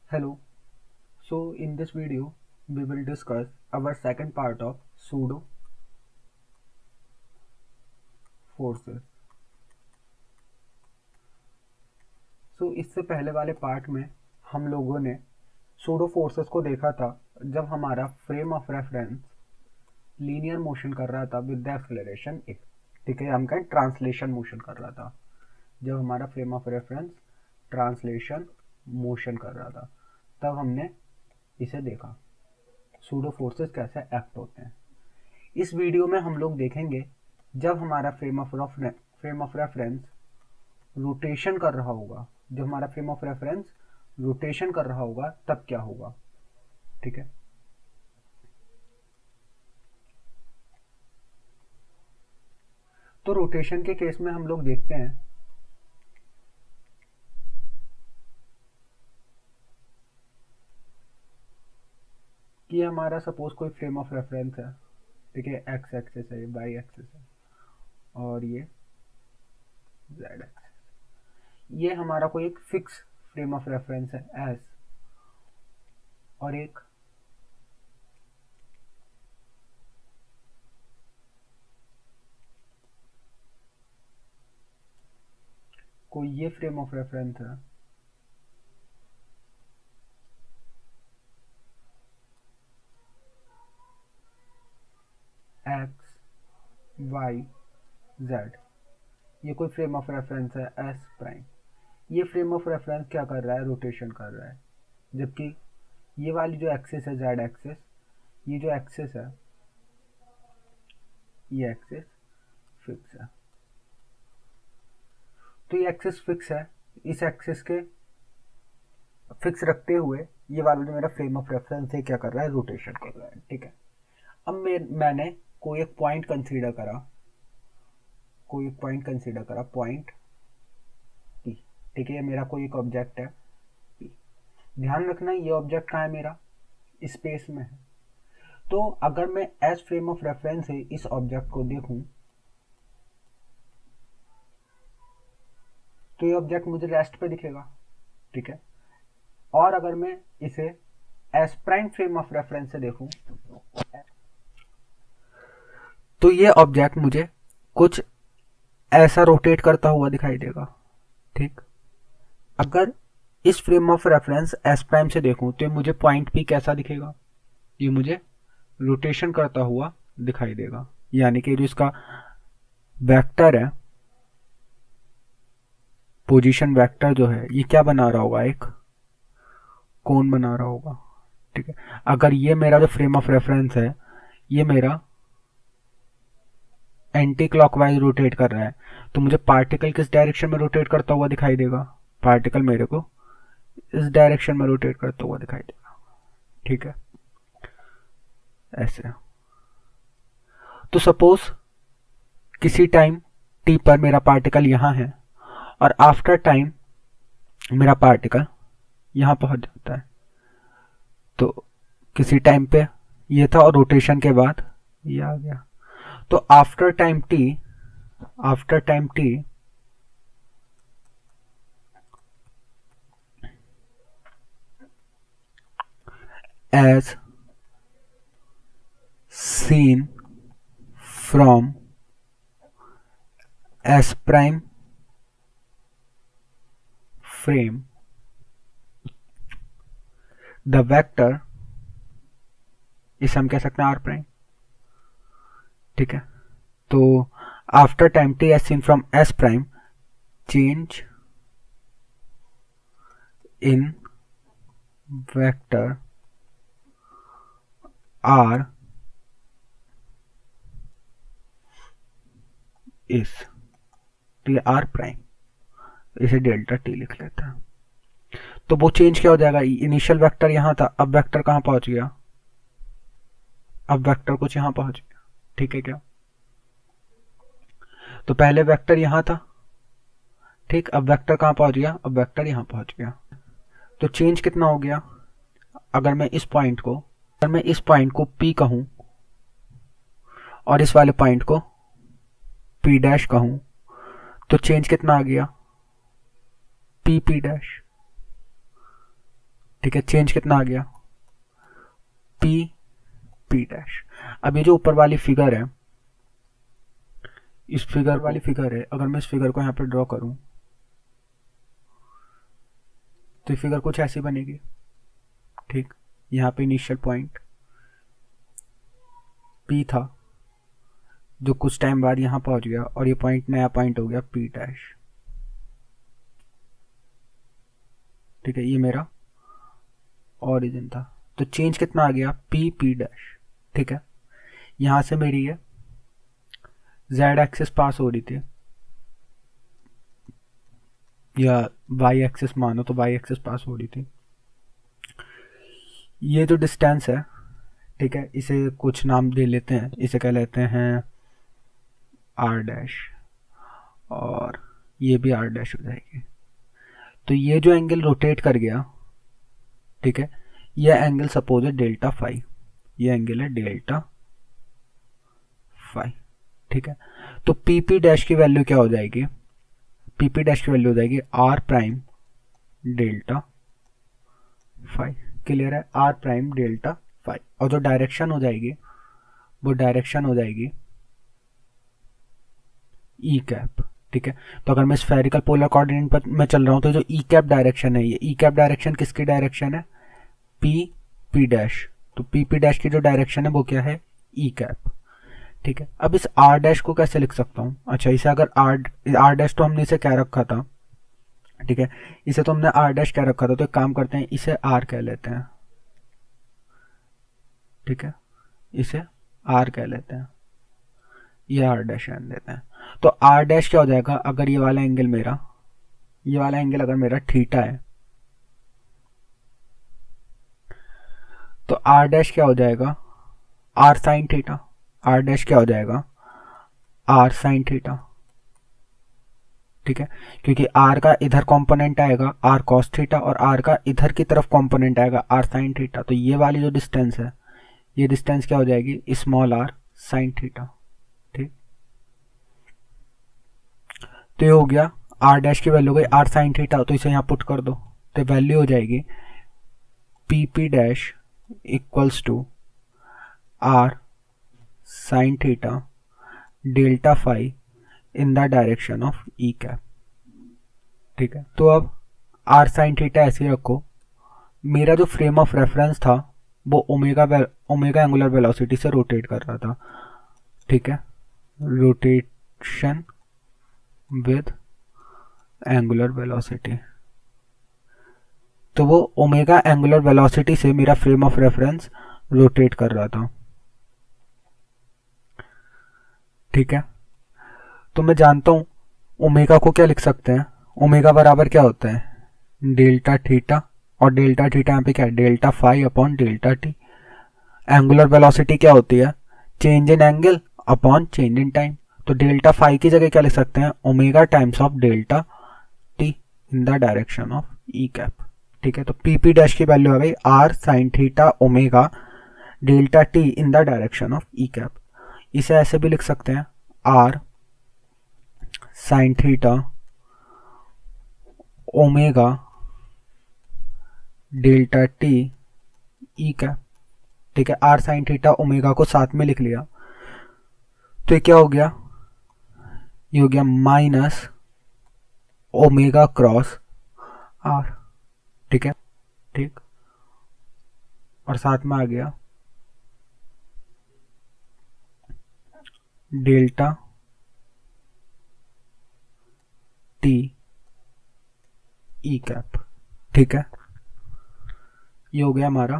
Hello. So in this video we will discuss our second part of pseudo forces. So इससे पहले वाले part में हम लोगों ने pseudo forces को देखा था जब हमारा frame of reference linear motion कर रहा था विद द एक्सेलरेशन a। ठीक है, हम कहें ट्रांसलेशन मोशन कर रहा था। जब हमारा frame of reference translation motion कर रहा था तब हमने इसे देखा, सूडो फोर्सेस कैसे एक्ट होते हैं। इस वीडियो में हम लोग देखेंगे जब हमारा फ्रेम ऑफ रेफरेंस रोटेशन कर रहा होगा, जब हमारा फ्रेम ऑफ रेफरेंस रोटेशन कर रहा होगा तब क्या होगा। ठीक है, तो रोटेशन के केस में हम लोग देखते हैं कि हमारा सपोज कोई फ्रेम ऑफ रेफरेंस है। ठीक है, एक्स एक्सिस है, वाई एक्सिस है और ये जेड एक्सिस। ये हमारा कोई एक फिक्स फ्रेम ऑफ रेफरेंस है एस, और एक कोई ये फ्रेम ऑफ रेफरेंस है एक्स वाई जेड। ये कोई फ्रेम ऑफ रेफरेंस है एस प्राइम। ये फ्रेम ऑफ रेफरेंस क्या कर रहा है, रोटेशन कर रहा है। जबकि ये वाली जो एक्सिस है जेड एक्सिस, ये जो एक्सिस है ये एक्सिस फिक्स है। तो ये एक्सिस फिक्स है, इस एक्सिस के फिक्स रखते हुए ये वाला जो मेरा फ्रेम ऑफ रेफरेंस है क्या कर रहा है, रोटेशन कर रहा है। ठीक है, अब मैंने कोई एक पॉइंट कंसीडर करा, पॉइंट पी। ठीक है, ये मेरा कोई एक ऑब्जेक्ट है पी। ध्यान रखना ये ऑब्जेक्ट कहाँ है, मेरा स्पेस में है। तो अगर मैं एज फ्रेम ऑफ रेफरेंस है इस ऑब्जेक्ट को देखूं तो ये ऑब्जेक्ट मुझे रेस्ट पे दिखेगा। ठीक है, और अगर मैं इसे S prime frame of reference से देखूं तो ये ऑब्जेक्ट मुझे कुछ ऐसा रोटेट करता हुआ दिखाई देगा। ठीक, अगर इस frame of reference S prime से देखूं तो मुझे पॉइंट पी कैसा दिखेगा, ये मुझे रोटेशन करता हुआ दिखाई देगा। यानी कि जो इसका वेक्टर है, पोजीशन वेक्टर जो है, ये क्या बना रहा होगा, एक कोण बना रहा होगा। ठीक है, अगर ये मेरा जो फ्रेम ऑफ रेफरेंस है ये मेरा एंटी क्लॉकवाइज रोटेट कर रहा है तो मुझे पार्टिकल किस डायरेक्शन में रोटेट करता हुआ दिखाई देगा, पार्टिकल मेरे को इस डायरेक्शन में रोटेट करता हुआ दिखाई देगा। ठीक है, ऐसे। तो सपोज किसी टाइम टी पर मेरा पार्टिकल यहां है और आफ्टर टाइम मेरा पार्टिकल यहां पहुंच जाता है। तो किसी टाइम पे ये था और रोटेशन के बाद ये आ गया। तो after time T as seen from S prime frame, the vector, इसे हम कह सकते हैं आर प्राइम। ठीक है, तो after time T S seen from S prime, change in vector R is, तो ये आर प्राइम, इसे डेल्टा टी लिख लेता है। तो वो चेंज क्या हो जाएगा, इनिशियल वेक्टर यहां था, अब वेक्टर कहां पहुंच गया, अब वेक्टर कुछ यहां पहुंच गया। ठीक है क्या, तो पहले वेक्टर यहां था। ठीक, अब वेक्टर कहां पहुंच गया, अब वेक्टर यहां पहुंच गया। तो चेंज कितना हो गया, अगर मैं इस पॉइंट को P कहूं और इस वाले पॉइंट को P डैश कहूं तो चेंज कितना आ गया, P P डैश। ठीक है, चेंज कितना आ गया, पी पी डैश। अब ये जो ऊपर वाली फिगर है, इस फिगर वाली फिगर है, अगर मैं इस फिगर को यहाँ पे ड्रॉ करूं तो ये फिगर कुछ ऐसी बनेगी। ठीक, यहाँ पे इनिशियल पॉइंट पी था जो कुछ टाइम बाद यहाँ पहुंच गया और ये पॉइंट नया पॉइंट हो गया पी डैश। ठीक है, ये मेरा ओरिजिन था। तो चेंज कितना आ गया, पी पी डैश। ठीक है, यहां से मेरी ये जेड एक्सिस पास हो रही थी, या वाई एक्सिस मानो तो वाई एक्सिस पास हो रही थी। ये जो डिस्टेंस है, ठीक है, इसे कुछ नाम दे लेते हैं, इसे कह लेते हैं आर डैश, और ये भी आर डैश हो जाएगी। तो ये जो एंगल रोटेट कर गया, ठीक है, ये एंगल सपोज है डेल्टा फाई, ये एंगल है डेल्टा फाई। ठीक है, तो पी पी डैश की वैल्यू क्या हो जाएगी, पी पी डैश की वैल्यू हो जाएगी R prime delta phi. Clear है, आर प्राइम डेल्टा फाई। और जो डायरेक्शन हो जाएगी वो डायरेक्शन हो जाएगी ई कैप। ठीक है, तो अगर मैं स्फेरिकल पोलर कोऑर्डिनेट पर मैं चल रहा हूं तो जो ई कैप डायरेक्शन है, ये ई कैप डायरेक्शन किसकी डायरेक्शन है, पी पी डैश। तो पी पी डैश की जो डायरेक्शन है वो क्या है, ई कैप। ठीक है, अब इस आर डैश को कैसे लिख सकता हूं, अच्छा इसे अगर आर डैश तो हमने इसे क्या रखा था, ठीक है, इसे तो हमने आर डैश क्या रखा था, तो एक काम करते हैं इसे आर कह लेते हैं। ठीक है, इसे आर कह लेते हैं, ये आर डैश रहने देते हैं। तो आर डैश क्या हो जाएगा, अगर ये वाला एंगल मेरा, ये वाला एंगल अगर मेरा थीटा है तो आर डैश क्या हो जाएगा, R sine theta. R dash क्या हो जाएगा, आर साइन थीटा। ठीक है, क्योंकि आर का इधर कंपोनेंट आएगा आर कॉस थीटा और आर का इधर की तरफ कंपोनेंट आएगा आर साइन थीटा। तो ये वाली जो डिस्टेंस है, ये डिस्टेंस क्या हो जाएगी, स्मॉल आर साइन थीटा। ठीक, तो ये हो गया, आर डैश की वैल्यू हो गई आर साइन थीटा, तो इसे यहां पुट कर दो, तो वैल्यू हो जाएगी P P dash equals to R sine theta delta phi in the direction of E cap. ठीक है, तो अब आर साइन थीटा ऐसे रखो। मेरा जो फ्रेम ऑफ रेफरेंस था वो ओमेगा एंगुलर वेलोसिटी से रोटेट कर रहा था। ठीक है, रोटेशन विद एंगुलर वेलोसिटी, तो वो ओमेगा एंगुलर वेलोसिटी से मेरा फ्रेम ऑफ रेफरेंस रोटेट कर रहा था। ठीक है, तो मैं जानता हूं ओमेगा को क्या लिख सकते हैं, ओमेगा बराबर क्या होता है, डेल्टा थीटा, और डेल्टा थीटा यहाँ पे क्या है, delta phi upon delta T. Angular velocity क्या होती है, change in angle upon change in time. तो डेल्टा फाई की जगह क्या लिख सकते हैं, omega times of delta T in the direction of E cap. ठीक है, तो पी पी डैश की वैल्यू आ गई R sine theta omega delta T in the direction of E cap. इसे ऐसे भी लिख सकते हैं R sine theta omega delta T E cap. ठीक है, आर साइन थीटा ओमेगा को साथ में लिख लिया, तो ये क्या हो गया, ये हो गया माइनस ओमेगा क्रॉस आर। ठीक है, ठीक, और साथ में आ गया डेल्टा टी ई कैप। ठीक है, ये हो गया हमारा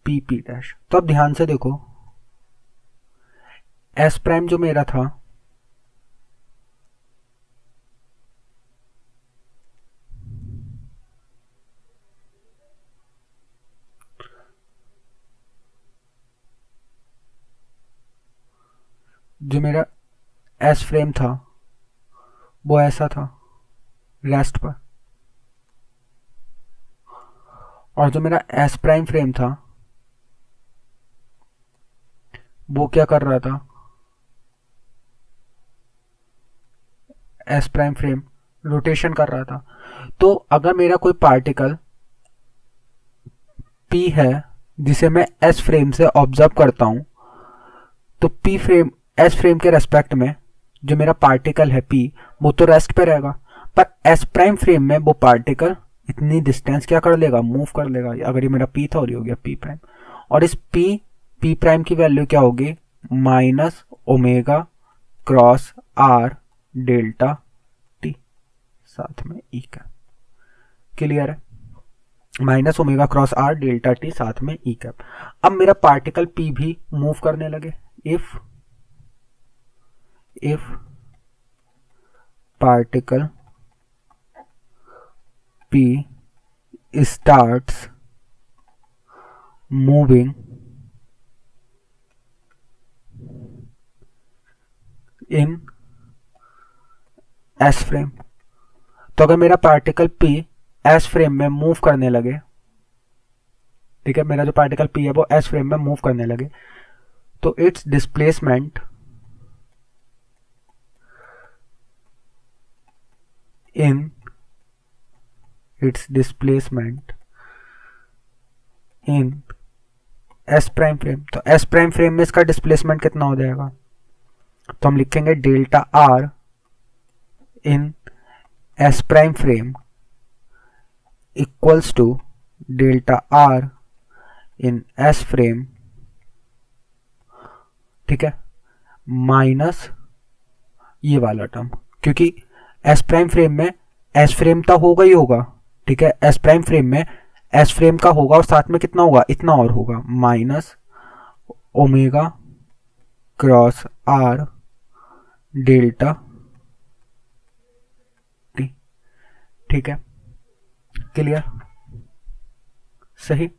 पी पी डैश। तो अब ध्यान से देखो, एस प्राइम जो मेरा था जो मेरा एस फ्रेम था वो ऐसा था रेस्ट पर, और जो मेरा एस प्राइम फ्रेम था वो क्या कर रहा था, एस प्राइम फ्रेम रोटेशन कर रहा था। तो अगर मेरा कोई पार्टिकल P है जिसे मैं S फ्रेम से ऑब्जर्व करता हूं, तो P फ्रेम S फ्रेम के रेस्पेक्ट में जो मेरा पार्टिकल है P वो तो रेस्ट पे रहेगा, पर S प्राइम फ्रेम में वो पार्टिकल इतनी डिस्टेंस क्या कर लेगा, मूव कर लेगा। अगर ये मेरा P था और ये हो गया P प्राइम, और इस P प्राइम की वैल्यू क्या होगी, minus omega cross R delta T साथ में E का। क्लियर है? Minus omega cross R delta T साथ में E कैप। अब मेरा पार्टिकल P भी मूव करने लगे। If particle P starts moving in S frame, तो अगर मेरा पार्टिकल P S फ्रेम में मूव करने लगे, ठीक है, मेरा जो पार्टिकल P है वो S फ्रेम में मूव करने लगे, तो it's displacement in S prime frame, तो S प्राइम फ्रेम में इसका डिस्प्लेसमेंट कितना हो जाएगा, तो हम लिखेंगे delta R in S prime frame equals to delta R in S frame, ठीक है, माइनस ये वाला टर्म, क्योंकि S प्राइम फ्रेम में S फ्रेम तो होगा ही होगा, ठीक है, S प्राइम फ्रेम में S फ्रेम का होगा और साथ में कितना होगा, इतना और होगा, minus omega cross R delta T। ठीक है, क्लियर? सही।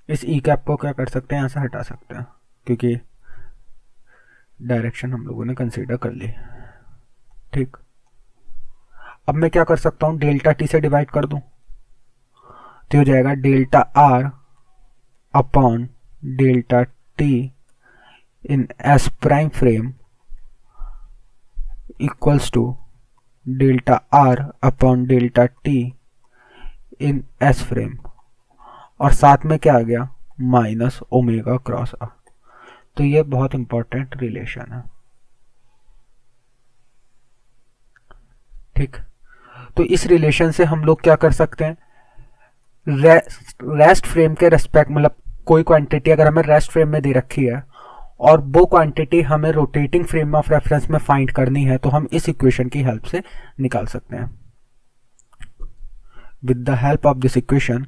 इस ई कैप को क्या कर सकते हैं, यहां से हटा सकते हैं, क्योंकि डायरेक्शन हम लोगों ने कंसीडर कर ली। ठीक, अब मैं क्या कर सकता हूं, डेल्टा T से डिवाइड कर दूं, तो हो जाएगा delta R upon delta T in S prime frame equals to delta R upon delta T in S frame, और साथ में क्या आ गया, माइनस ओमेगा क्रॉस R। तो ये बहुत इंपॉर्टेंट रिलेशन है। ठीक, तो इस रिलेशन से हम लोग क्या कर सकते हैं, रेस्ट फ्रेम के रेस्पेक्ट, मतलब कोई क्वांटिटी अगर हमें रेस्ट फ्रेम में दे रखी है और वो क्वांटिटी हमें रोटेटिंग फ्रेम ऑफ रेफरेंस में फाइंड करनी है, तो हम इस इक्वेशन की हेल्प से निकाल सकते हैं। With the help of this equation,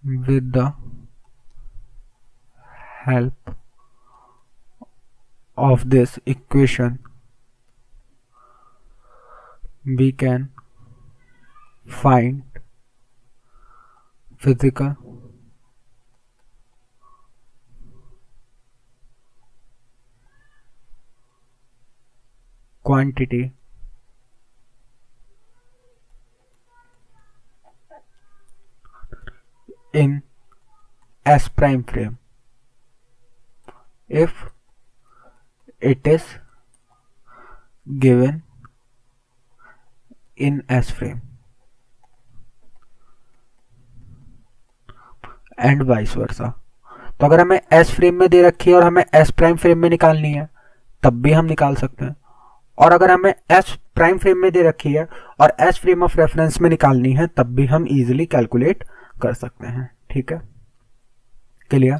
with the help of this equation we can find physical quantity in S prime frame if it is given in S frame and vice versa। तो अगर हमें S frame में दे रखी है और हमें S prime frame में निकालनी है तब भी हम निकाल सकते हैं, और अगर हमें S प्राइम फ्रेम में दे रखी है और S फ्रेम ऑफ रेफरेंस में निकालनी है तब भी हम इजीली कैलकुलेट कर सकते हैं। ठीक है, क्लियर?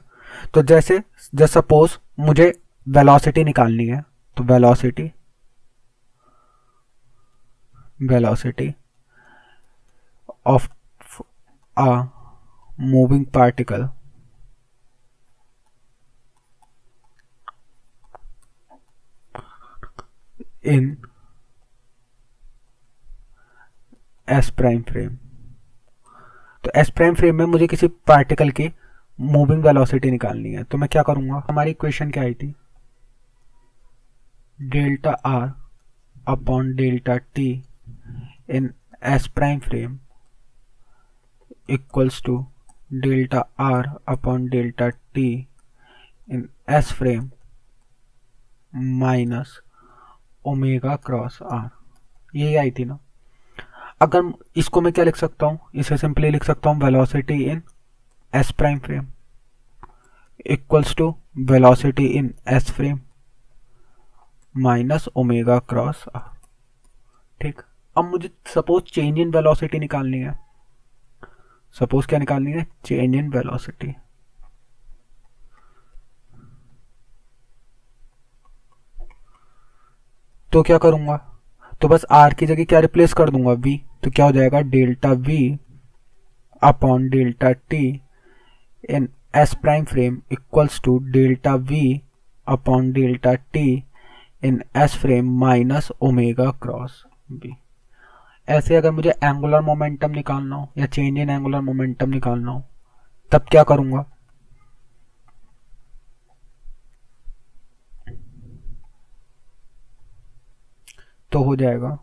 तो जैसे जस्ट सपोज मुझे वेलोसिटी निकालनी है, तो velocity of a moving particle in S prime frame, तो S प्राइम फ्रेम में मुझे किसी पार्टिकल की मूविंग वेलोसिटी निकालनी है, तो मैं क्या करूंगा, हमारी इक्वेशन क्या आई थी, delta R upon delta T in S prime frame equals to delta R upon delta T in S frame minus omega cross R, यही आई थी ना। अगर इसको मैं क्या लिख सकता हूँ, इसे सिंपली लिख सकता हूँ velocity in S prime frame equals to velocity in S frame minus omega cross R. ठीक, अब मुझे सपोज चेंज इन वेलोसिटी निकालनी है। सपोज क्या निकालनी है, चेंज इन वेलोसिटी। तो क्या करूंगा, तो बस आर की जगह क्या रिप्लेस कर दूंगा, वी। तो क्या हो जाएगा, delta V upon delta T in S prime frame equals to delta V upon delta T in S frame minus omega cross B. ऐसे अगर मुझे एंगुलर मोमेंटम निकालना हो या चेंज इन एंगुलर मोमेंटम निकालना हो, तब क्या करूंगा, तो हो जाएगा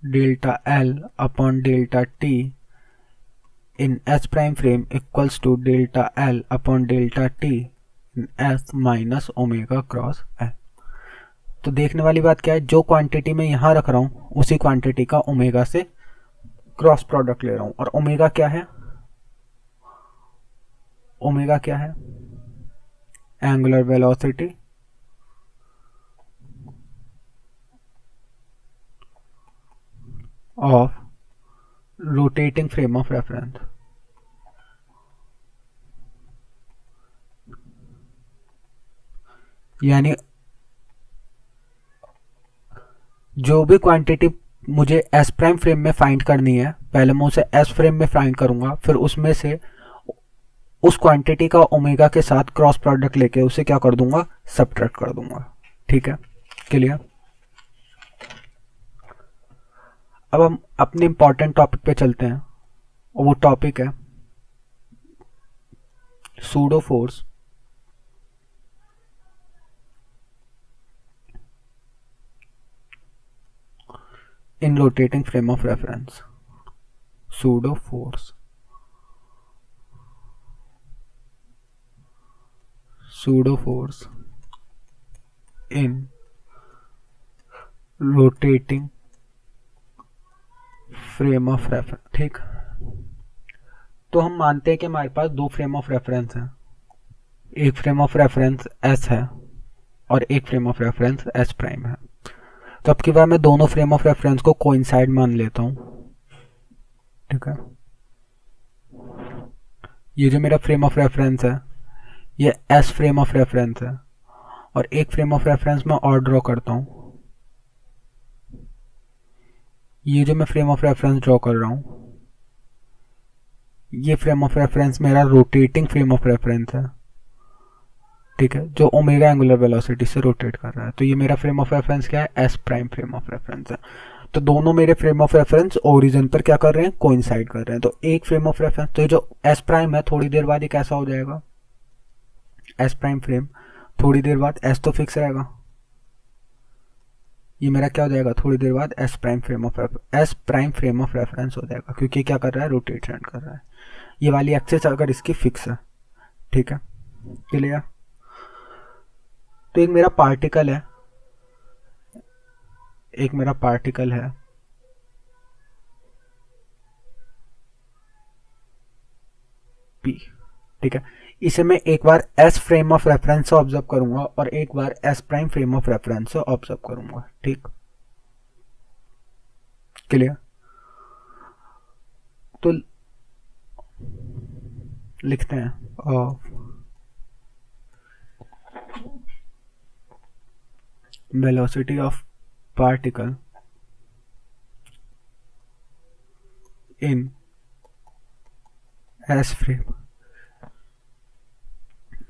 delta L upon delta T in S prime frame equals to delta L upon delta T in S minus omega cross L. तो देखने वाली बात क्या है, जो क्वांटिटी मैं यहां रख रहा हूं उसी क्वांटिटी का ओमेगा से क्रॉस प्रोडक्ट ले रहा हूं। और ओमेगा क्या है, ओमेगा क्या है, angular velocity of rotating frame of reference. यानी जो भी क्वांटिटी मुझे एस प्राइम फ्रेम में फाइंड करनी है, पहले मैं उसे एस फ्रेम में फाइंड करूंगा, फिर उसमें से उस क्वांटिटी का ओमेगा के साथ क्रॉस प्रोडक्ट लेके उसे क्या कर दूंगा, सब्ट्रैक्ट कर दूंगा। ठीक है, क्लियर। अब हम अपने इंपॉर्टेंट टॉपिक पे चलते हैं, और वो टॉपिक है pseudo force in rotating frame of reference. Pseudo force, pseudo force in rotating frame of reference। ठीक, तो हम मानते हैं कि हमारे पास दो फ्रेम ऑफ रेफरेंस हैं, एक फ्रेम ऑफ रेफरेंस एस है और एक frame of reference S prime है। तो अब की बार मैं दोनों फ्रेम ऑफ रेफरेंस को कोइंसाइड मान लेता हूं। ठीक है, ये जो मेरा फ्रेम ऑफ रेफरेंस है ये एस फ्रेम ऑफ रेफरेंस है, और एक फ्रेम ऑफ रेफरेंस मैं और ड्रॉ करता हूं। ये जो मैं फ्रेम ऑफ रेफरेंस ड्रॉ कर रहा हूं ये फ्रेम ऑफ रेफरेंस मेरा रोटेटिंग फ्रेम ऑफ रेफरेंस है। ठीक है, जो ओमेगा एंगुलर वेलोसिटी से रोटेट कर रहा है। तो ये मेरा फ्रेम ऑफ रेफरेंस क्या है, S prime frame of reference है। तो दोनों मेरे फ्रेम ऑफ रेफरेंस ओरिजिन पर क्या कर रहे हैं, कोइंसाइड कर रहे हैं। तो एक फ्रेम ऑफ रेफरेंस, तो ये जो एस प्राइम है थोड़ी देर बाद ये कैसा हो जाएगा, एस प्राइम फ्रेम, थोड़ी देर बाद एस तो फिक्स रहेगा, ये मेरा क्या हो जाएगा, थोड़ी देर बाद S prime frame of reference हो जाएगा, क्योंकि क्या कर रहा है, रोटेशन कर रहा है। ये वाली एक्सिस अगर इसकी फिक्स है। ठीक है, क्लियर। तो एक मेरा पार्टिकल है, P। ठीक है, इसे मैं एक बार एस फ्रेम ऑफ रेफरेंस से ऑब्जर्व करूंगा और एक बार S prime frame of reference से ऑब्जर्व करूंगा। ठीक, क्लियर। तो लिखते हैं of velocity of particle in S frame,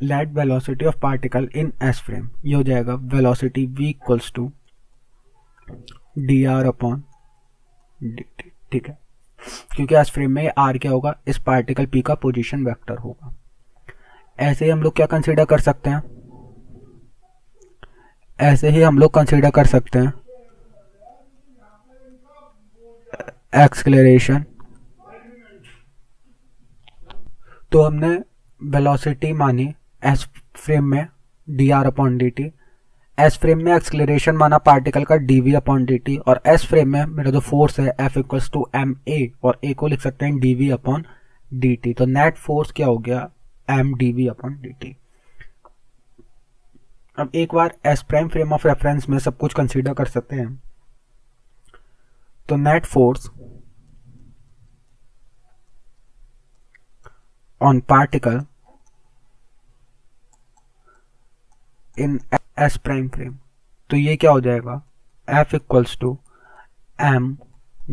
let velocity of particle in S frame, ये हो जाएगा velocity v equals to dr upon dt। ठीक है, क्योंकि S फ्रेम में r क्या होगा, इस पार्टिकल p का पोजीशन वेक्टर होगा। ऐसे ही हम लोग क्या कंसीडर कर सकते हैं, एक्सलेरेशन तो हमने वेलोसिटी मानी एस फ्रेम में D R upon D T, S frame में एक्सलेरेशन माना पार्टिकल का D V upon D T, और एस फ्रेम में मेरा जो फोर्स है F equals to M A, और ए को लिख सकते हैं D V upon D T. तो नेट फोर्स क्या हो गया, M D V upon D T. अब एक बार S prime frame of reference में सब कुछ कंसीडर कर सकते हैं। तो net force on particle in S prime frame, तो ये क्या हो जाएगा, F equals to M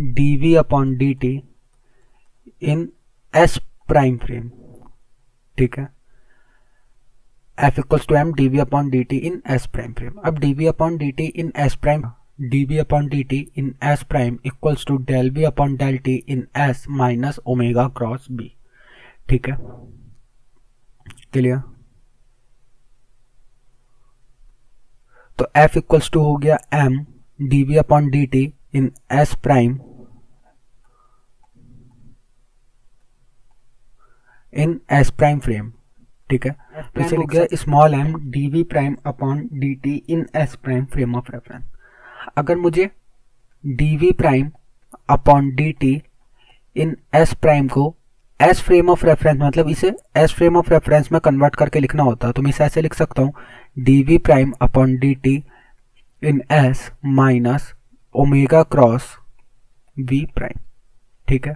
D V upon D T in S prime frame. ठीक है, F equals to M D V upon D T in S prime frame. अब D V upon D T in S prime, D V upon D T in S prime equals to del V upon del T in S minus omega cross B. ठीक है, clear. तो F equals to हो गया m D V upon D T in S prime in S prime frame. ठीक है, तो इसे लिख गया small m D V prime upon D T in S prime frame of reference. अगर मुझे D V prime upon D T in S prime को S frame of reference, मतलब इसे S फ्रेम ऑफ रेफरेंस में convert करके लिखना होता है, तो मैं इसे ऐसे लिख सकता हूँ D V prime upon D T in S minus omega cross V prime. ठीक है,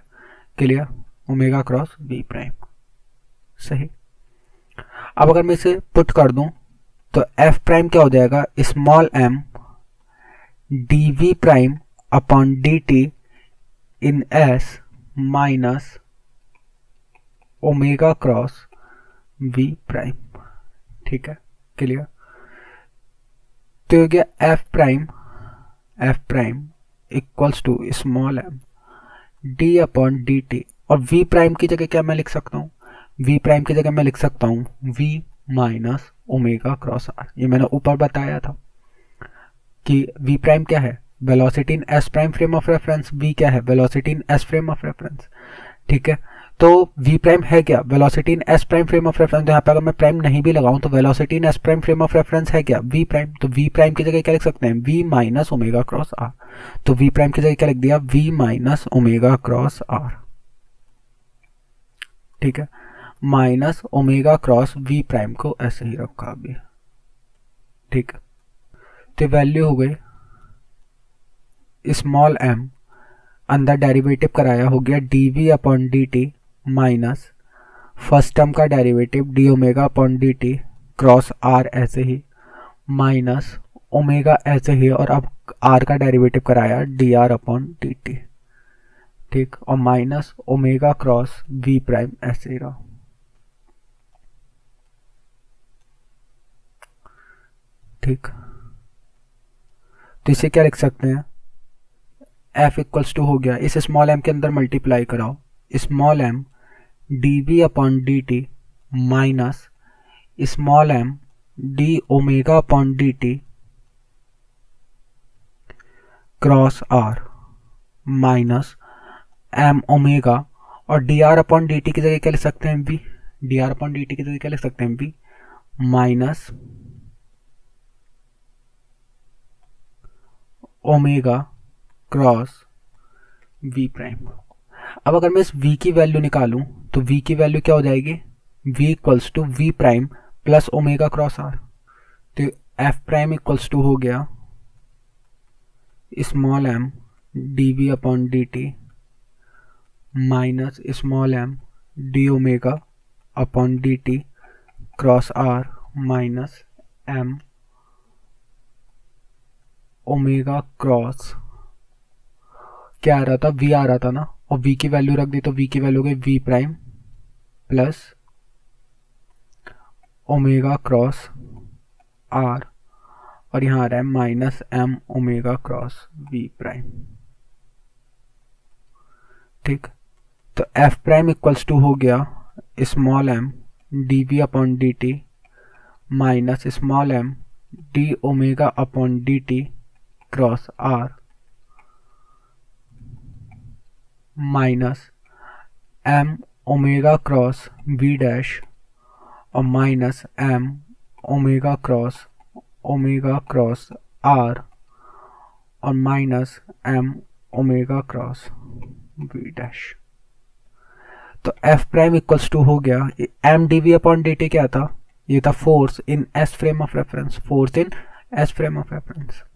clear, omega cross V prime. सही। अब अगर मैं इसे पुट कर दूं तो F प्राइम क्या हो जाएगा, small m D V prime upon D T in S minus omega cross V prime. ठीक है, क्लियर। तो हो गया F prime equals to small m D upon D T, और वी प्राइम की जगह क्या मैं लिख सकता हूँ, वी प्राइम की जगह मैं लिख सकता हूँ v minus omega cross R. ये मैंने ऊपर बताया था कि v प्राइम क्या है, velocity in S prime frame of reference, v क्या है, velocity in S frame of reference. ठीक है, तो v प्राइम है क्या, velocity in S prime frame of reference. तो यहाँ पे अगर मैं प्राइम नहीं भी लगाऊं तो velocity in S prime frame of reference है क्या, v प्राइम। तो v प्राइम की जगह क्या लिख सकते हैं, v minus omega cross R. तो v प्राइम की जगह क्या लिख दिया, v minus omega cross R. ठीक है, minus omega cross v prime को ऐसे ही रखा अभी। ठीक है, तो वैल्यू हो गई स्मॉल m, अंदर डेरिवेटिव कराया हो गया D V upon D T minus first term का derivative D omega upon D T cross R ऐसे ही, माइनस ओमेगा ऐसे ही, और अब आर का डेरिवेटिव कराया D R upon D T. ठीक, और minus omega cross V prime ऐसे ही रहा। ठीक, तो इसे क्या लिख सकते हैं, F इक्वल्स टू हो गया, इस स्मॉल m के अंदर मल्टीप्लाई कराओ, small m D V upon D T minus small m D omega upon D T cross R minus m omega, और D R upon D T की जगह क्या लिख सकते हैं, v, D R upon D T की जगह क्या लिख सकते हैं, v minus omega cross v prime. अब अगर मैं इस v की वैल्यू निकालूं तो v की वैल्यू क्या हो जाएगी, v equals to v prime plus omega cross r। तो f प्राइम इक्वल्स टू हो गया small m D V upon D T minus small m D omega upon D T cross r minus m omega cross क्या आ रहा था, v आ रहा था ना, और v की वैल्यू रख दी तो v की वैल्यू हो गई v prime plus omega cross r, और यहाँ आ रहा है minus m omega cross v prime. ठीक, तो f प्राइम इक्वल्स टू हो गया small m D V upon D T minus small m D omega upon D T cross r minus m omega cross V dash और minus M omega cross R और minus M omega cross V dash. तो F prime equals to हो गया M D V upon D T. क्या था? ये था force in S frame of reference,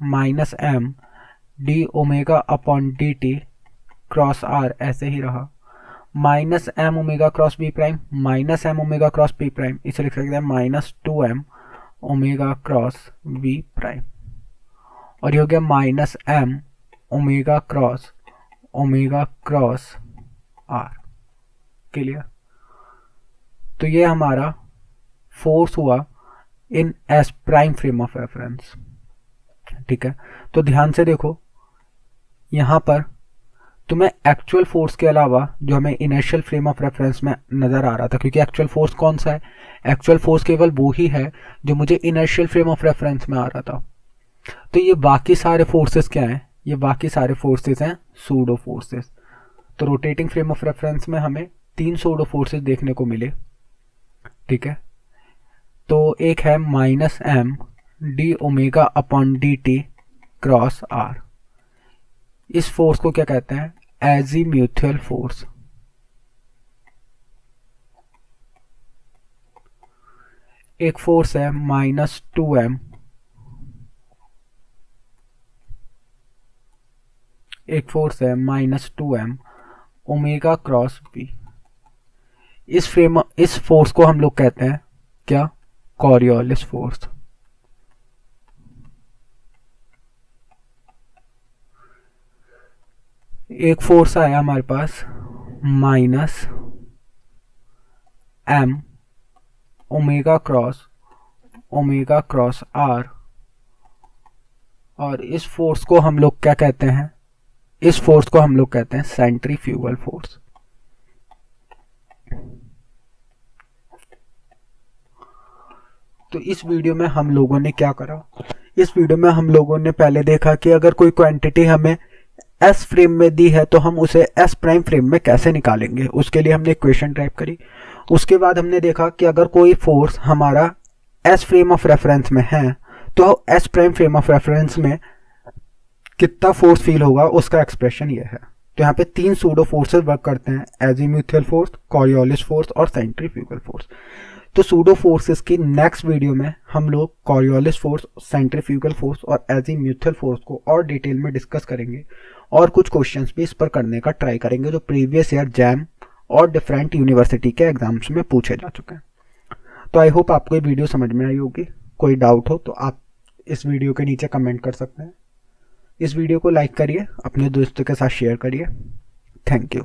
minus M D omega upon D T cross R, ऐसे ही रहा, minus M omega cross B prime, minus M omega cross B prime, इसे लिख सकते हैं minus 2m omega cross B prime. और ये हो गया minus M omega cross R. Clear? तो ये हमारा फोर्स हुआ in S prime frame of reference. ठीक है, तो ध्यान से देखो, यहां पर तुम्हें एक्चुअल फोर्स के अलावा जो हमें इनिशियल फ्रेम ऑफ रेफरेंस में नजर आ रहा था, क्योंकि एक्चुअल फोर्स कौन सा है? एक्चुअल फोर्स केवल वो ही है जो मुझे इनिशियल फ्रेम ऑफ रेफरेंस में आ रहा था। तो ये बाकी सारे फोर्सेस क्या हैं? ये बाकी सारे फोर्सेस हैं सूडो फोर्सेस। तो रोटेटिंग फ्रेम ऑफ रेफरेंस में हमें 3 सूडो फोर्सेस देखने को मिले। ठीक है, तो एक है minus M D omega upon D T cross R. इस फोर्स को क्या कहते हैं? Azimuthal force. एक फोर्स है माइनस 2m, एक फोर्स है minus 2m omega cross B. इस फोर्स को हम लोग कहते हैं क्या? Coriolis force. एक फोर्स आया हमारे पास minus M omega cross R, और इस फोर्स को हम लोग क्या कहते हैं? इस फोर्स को हम लोग कहते हैं सेंट्रीफ्यूगल फोर्स। तो इस वीडियो में हम लोगों ने क्या करा? इस वीडियो में हम लोगों ने पहले देखा कि अगर कोई क्वांटिटी हमें एस फ्रेम में दी है तो हम उसे एस प्राइम फ्रेम में कैसे निकालेंगे, उसके लिए हमने इक्वेशन टाइप करी। उसके बाद हमने देखा कि अगर कोई फोर्स हमारा एस फ्रेम ऑफ रेफरेंस में है तो S prime frame of reference में कितना फोर्स फील होगा, उसका एक्सप्रेशन ये है। तो यहाँ पे 3 सूडो फोर्सेस वर्क करते हैं, एजीम्यूथल फोर्स, कॉरियोलिस फोर्स और सेंट्रीफ्यूगल फोर्स। तो सूडो फोर्सेस की नेक्स्ट वीडियो में हम लोग कॉरियोलिस फोर्स, सेंट्रीफ्यूगल फोर्स और एजीम्यूथल फोर्स को और डिटेल में डिस्कस करेंगे और कुछ क्वेश्चंस भी इस पर करने का ट्राई करेंगे जो प्रीवियस ईयर जैम और डिफरेंट यूनिवर्सिटी के एग्जाम्स में पूछे जा चुके हैं। तो आई होप आपको ये वीडियो समझ में आई होगी। कोई डाउट हो तो आप इस वीडियो के नीचे कमेंट कर सकते हैं। इस वीडियो को लाइक करिए, अपने दोस्तों के साथ शेयर करिए। Thank you.